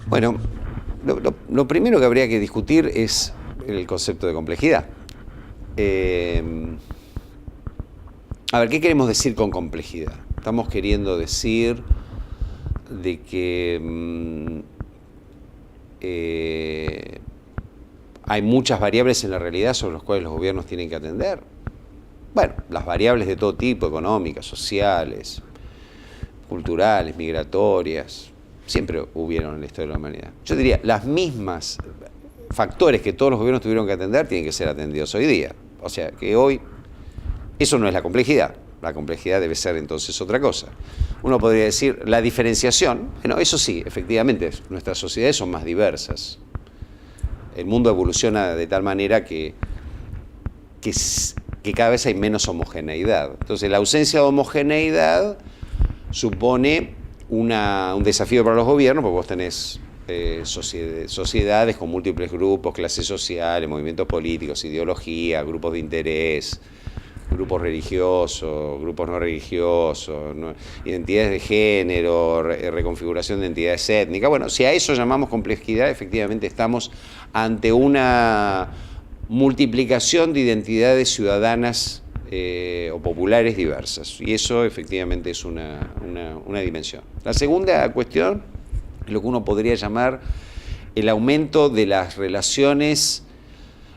Bueno, lo primero que habría que discutir es el concepto de complejidad. A ver, ¿qué queremos decir con complejidad? Estamos queriendo decir de que hay muchas variables en la realidad sobre las cuales los gobiernos tienen que atender. Bueno, las variables de todo tipo, económicas, sociales, culturales, migratorias, siempre hubieron en la historia de la humanidad. Yo diría, las mismas factores que todos los gobiernos tuvieron que atender tienen que ser atendidos hoy día. O sea, que hoy eso no es la complejidad. La complejidad debe ser entonces otra cosa. Uno podría decir la diferenciación. Bueno, eso sí, efectivamente, nuestras sociedades son más diversas. El mundo evoluciona de tal manera que cada vez hay menos homogeneidad. Entonces, la ausencia de homogeneidad supone un desafío para los gobiernos, porque vos tenés sociedades con múltiples grupos, clases sociales, movimientos políticos, ideologías, grupos de interés, grupos religiosos, grupos no religiosos, identidades de género, reconfiguración de identidades étnicas. Bueno, si a eso llamamos complejidad, efectivamente estamos ante una multiplicación de identidades ciudadanas o populares diversas, y eso efectivamente es una dimensión. La segunda cuestión es lo que uno podría llamar el aumento de las relaciones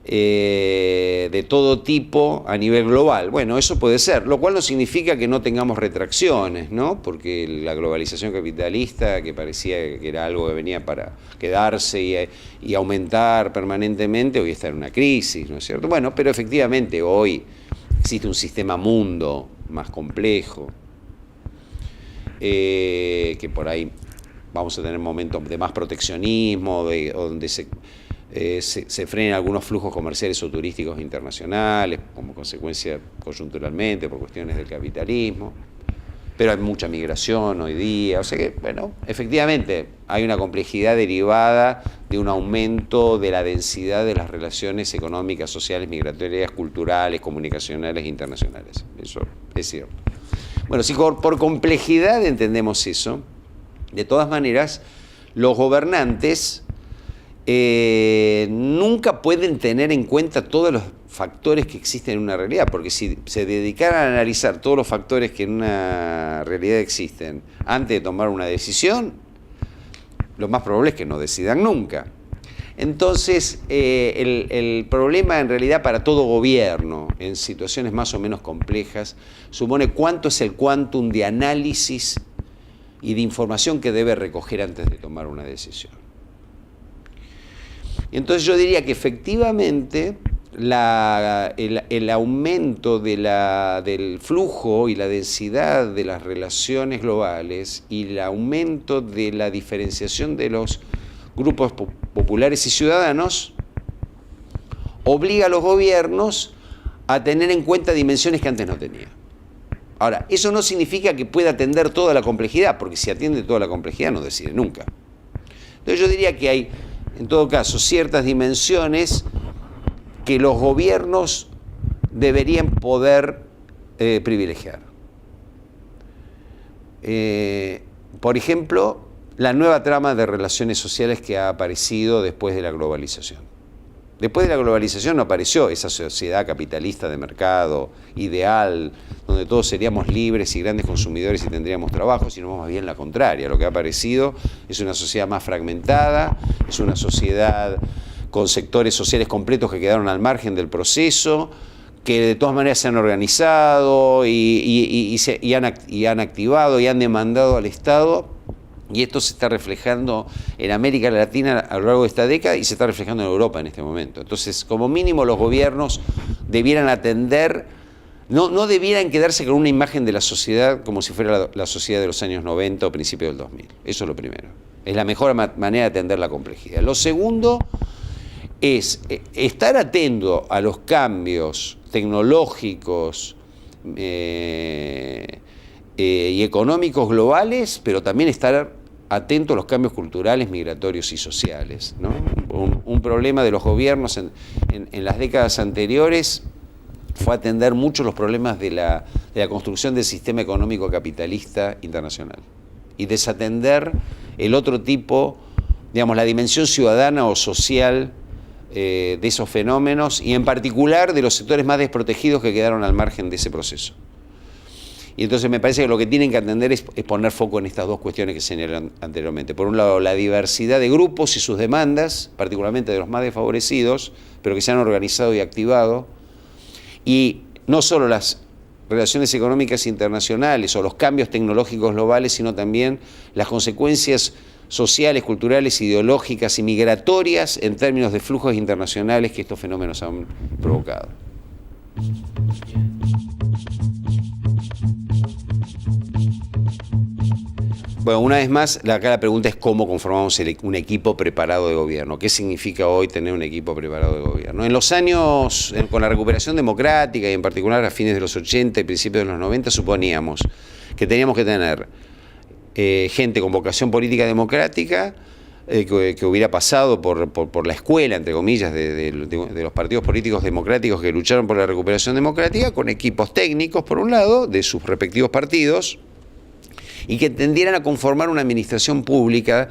de todo tipo a nivel global. Bueno, eso puede ser, lo cual no significa que no tengamos retracciones, ¿no? Porque la globalización capitalista, que parecía que era algo que venía para quedarse y aumentar permanentemente, hoy está en una crisis, ¿no es cierto? Bueno, pero efectivamente hoy existe un sistema mundo más complejo, que por ahí vamos a tener momentos de más proteccionismo, donde se frenen algunos flujos comerciales o turísticos internacionales, como consecuencia coyunturalmente por cuestiones del capitalismo, pero hay mucha migración hoy día, o sea que, bueno, efectivamente hay una complejidad derivada de un aumento de la densidad de las relaciones económicas, sociales, migratorias, culturales, comunicacionales e internacionales. Eso es cierto. Bueno, si por complejidad entendemos eso, de todas maneras, los gobernantes nunca pueden tener en cuenta todos los factores que existen en una realidad, porque si se dedicaran a analizar todos los factores que en una realidad existen antes de tomar una decisión, lo más probable es que no decidan nunca. Entonces, el problema en realidad para todo gobierno, en situaciones más o menos complejas, supone cuánto es el quantum de análisis y de información que debe recoger antes de tomar una decisión. Entonces yo diría que efectivamente el aumento del flujo y la densidad de las relaciones globales y el aumento de la diferenciación de los grupos populares y ciudadanos obliga a los gobiernos a tener en cuenta dimensiones que antes no tenían. Ahora, eso no significa que pueda atender toda la complejidad, porque si atiende toda la complejidad no decide nunca. Entonces yo diría que hay, en todo caso, ciertas dimensiones que los gobiernos deberían poder privilegiar. Por ejemplo, la nueva trama de relaciones sociales que ha aparecido después de la globalización. Después de la globalización no apareció esa sociedad capitalista de mercado ideal, donde todos seríamos libres y grandes consumidores y tendríamos trabajo, sino más bien la contraria. Lo que ha aparecido es una sociedad más fragmentada, es una sociedad con sectores sociales completos que quedaron al margen del proceso, que de todas maneras se han organizado y han activado y han demandado al Estado. Y esto se está reflejando en América Latina a lo largo de esta década y se está reflejando en Europa en este momento. Entonces, como mínimo, los gobiernos debieran atender, no debieran quedarse con una imagen de la sociedad como si fuera la sociedad de los años 90 o principios del 2000. Eso es lo primero. Es la mejor manera de atender la complejidad. Lo segundo es estar atento a los cambios tecnológicos y económicos globales, pero también estar atento a los cambios culturales, migratorios y sociales, ¿no? Un problema de los gobiernos en las décadas anteriores fue atender mucho los problemas de la construcción del sistema económico capitalista internacional y desatender el otro tipo, digamos, la dimensión ciudadana o social de esos fenómenos y en particular de los sectores más desprotegidos que quedaron al margen de ese proceso. Y entonces me parece que lo que tienen que atender es poner foco en estas dos cuestiones que señalé anteriormente. Por un lado, la diversidad de grupos y sus demandas, particularmente de los más desfavorecidos, pero que se han organizado y activado, y no solo las relaciones económicas internacionales o los cambios tecnológicos globales, sino también las consecuencias sociales, culturales, ideológicas y migratorias en términos de flujos internacionales que estos fenómenos han provocado. Bueno, una vez más, acá la pregunta es cómo conformamos un equipo preparado de gobierno. ¿Qué significa hoy tener un equipo preparado de gobierno? En los años, con la recuperación democrática y en particular a fines de los 80 y principios de los 90, suponíamos que teníamos que tener gente con vocación política democrática, que hubiera pasado por la escuela, entre comillas, de los partidos políticos democráticos que lucharon por la recuperación democrática, con equipos técnicos, por un lado, de sus respectivos partidos, y que tendieran a conformar una administración pública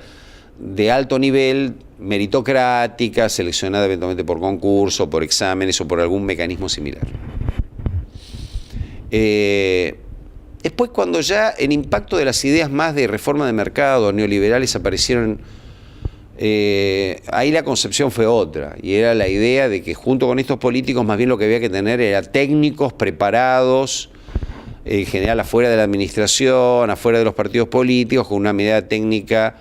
de alto nivel, meritocrática, seleccionada eventualmente por concurso, por exámenes o por algún mecanismo similar. Después, cuando ya el impacto de las ideas más de reforma de mercado, neoliberales, aparecieron, ahí la concepción fue otra, y era la idea de que junto con estos políticos más bien lo que había que tener era técnicos preparados, en general afuera de la administración, afuera de los partidos políticos, con una mirada técnica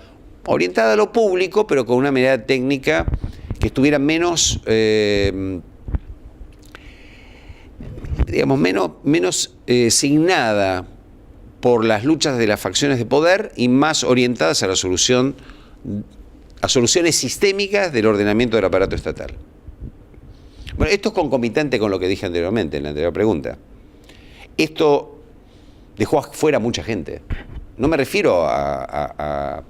orientada a lo público, pero con una mirada técnica que estuviera menos, digamos, menos signada por las luchas de las facciones de poder y más orientadas a la soluciones sistémicas del ordenamiento del aparato estatal. Bueno, esto es concomitante con lo que dije anteriormente, en la anterior pregunta. Esto dejó afuera a mucha gente. No me refiero a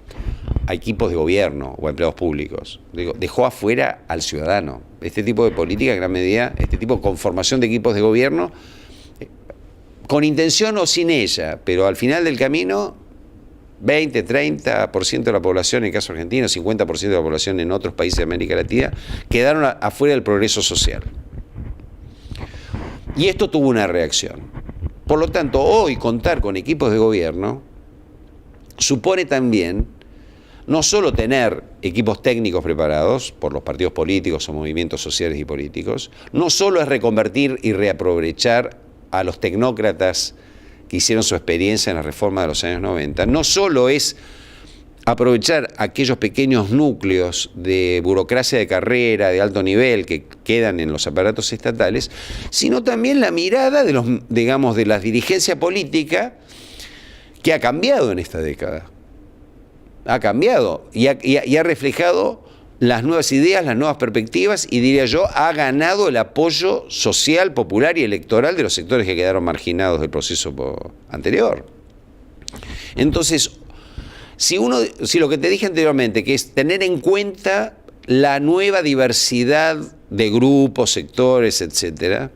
equipos de gobierno o a empleados públicos. Digo, dejó afuera al ciudadano. Este tipo de política, en gran medida, este tipo de conformación de equipos de gobierno, con intención o sin ella, pero al final del camino, 20, 30% de la población, en el caso argentino, 50% de la población en otros países de América Latina, quedaron afuera del progreso social. Y esto tuvo una reacción. Por lo tanto, hoy contar con equipos de gobierno supone también no solo tener equipos técnicos preparados por los partidos políticos o movimientos sociales y políticos, no solo es reconvertir y reaprovechar a los tecnócratas que hicieron su experiencia en la reforma de los años 90, no solo es aprovechar aquellos pequeños núcleos de burocracia de carrera, de alto nivel, que quedan en los aparatos estatales, sino también la mirada de la dirigencia política que ha cambiado en esta década. Ha cambiado y ha reflejado las nuevas ideas, las nuevas perspectivas y, diría yo, ha ganado el apoyo social, popular y electoral de los sectores que quedaron marginados del proceso anterior. Entonces, si lo que te dije anteriormente, que es tener en cuenta la nueva diversidad de grupos, sectores, etcétera,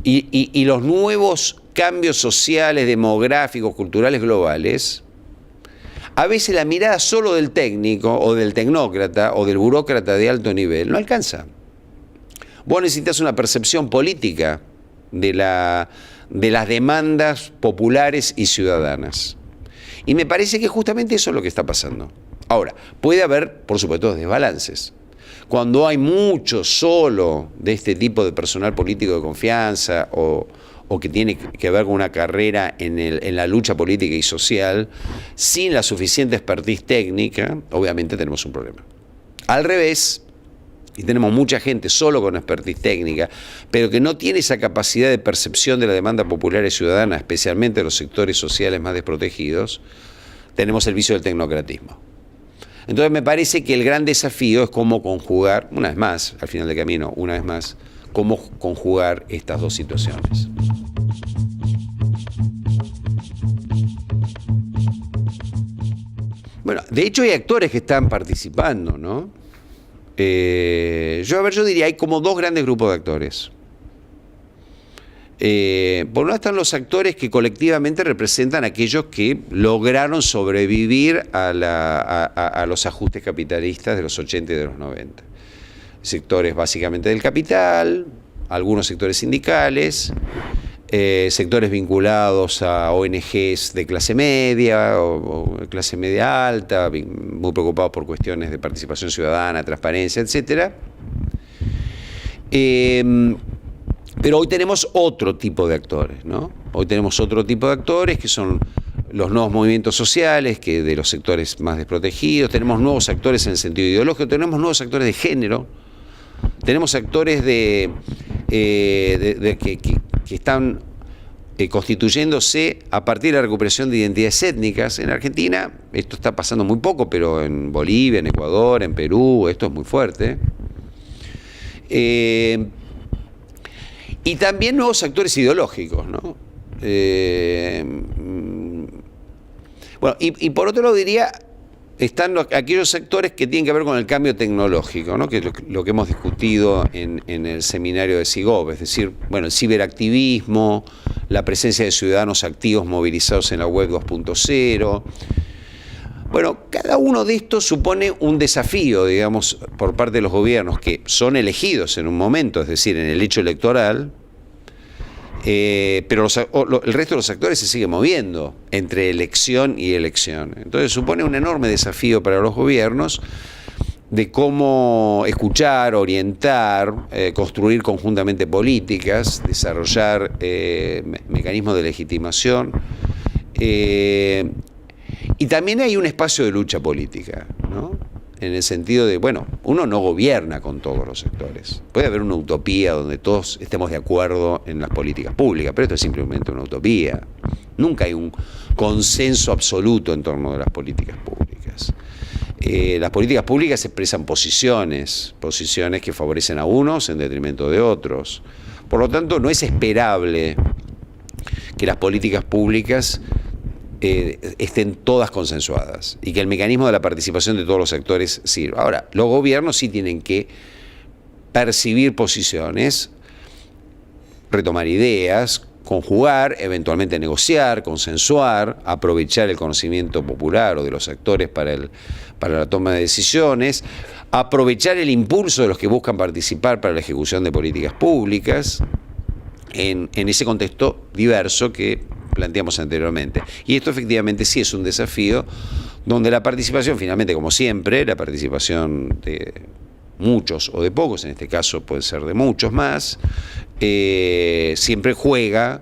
y los nuevos cambios sociales, demográficos, culturales, globales, a veces la mirada solo del técnico o del tecnócrata o del burócrata de alto nivel no alcanza. Vos necesitas una percepción política de las demandas populares y ciudadanas. Y me parece que justamente eso es lo que está pasando. Ahora, puede haber, por supuesto, desbalances. Cuando hay mucho solo de este tipo de personal político de confianza o que tiene que ver con una carrera en la lucha política y social, sin la suficiente expertise técnica, obviamente tenemos un problema. Al revés, y tenemos mucha gente solo con expertise técnica, pero que no tiene esa capacidad de percepción de la demanda popular y ciudadana, especialmente de los sectores sociales más desprotegidos, tenemos el vicio del tecnocratismo. Entonces me parece que el gran desafío es cómo conjugar, una vez más, al final del camino, cómo conjugar estas dos situaciones. Bueno, de hecho hay actores que están participando, ¿no? Yo diría, hay como dos grandes grupos de actores. Por un lado están los actores que colectivamente representan a aquellos que lograron sobrevivir a los ajustes capitalistas de los 80 y de los 90. Sectores básicamente del capital, algunos sectores sindicales, sectores vinculados a ONGs de clase media o clase media alta, muy preocupados por cuestiones de participación ciudadana, transparencia, etcétera. Pero hoy tenemos otro tipo de actores, ¿no? Hoy tenemos otro tipo de actores que son los nuevos movimientos sociales, que de los sectores más desprotegidos, tenemos nuevos actores en el sentido ideológico, tenemos nuevos actores de género, tenemos actores que están constituyéndose a partir de la recuperación de identidades étnicas. En Argentina esto está pasando muy poco, pero en Bolivia, en Ecuador, en Perú, esto es muy fuerte. Y también nuevos actores ideológicos, ¿no? Bueno, y por otro lado diría, están aquellos sectores que tienen que ver con el cambio tecnológico, ¿no? Que es lo que hemos discutido en el seminario de SIGOV, es decir, bueno, el ciberactivismo, la presencia de ciudadanos activos movilizados en la web 2.0. Bueno, cada uno de estos supone un desafío, digamos, por parte de los gobiernos que son elegidos en un momento, es decir, en el hecho electoral, pero el resto de los actores se sigue moviendo entre elección y elección. Entonces supone un enorme desafío para los gobiernos de cómo escuchar, orientar, construir conjuntamente políticas, desarrollar mecanismos de legitimación. Y también hay un espacio de lucha política, ¿no? En el sentido de, bueno, uno no gobierna con todos los sectores. Puede haber una utopía donde todos estemos de acuerdo en las políticas públicas, pero esto es simplemente una utopía. Nunca hay un consenso absoluto en torno de las políticas públicas. Las políticas públicas expresan posiciones que favorecen a unos en detrimento de otros. Por lo tanto, no es esperable que las políticas públicas estén todas consensuadas y que el mecanismo de la participación de todos los actores sirva. Ahora, los gobiernos sí tienen que percibir posiciones, retomar ideas, conjugar, eventualmente negociar, consensuar, aprovechar el conocimiento popular o de los actores para la toma de decisiones, aprovechar el impulso de los que buscan participar para la ejecución de políticas públicas en ese contexto diverso que planteamos anteriormente. Y esto efectivamente sí es un desafío donde la participación, finalmente, como siempre, la participación de muchos o de pocos, en este caso puede ser de muchos más, siempre juega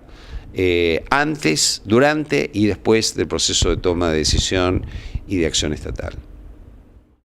antes, durante y después del proceso de toma de decisión y de acción estatal.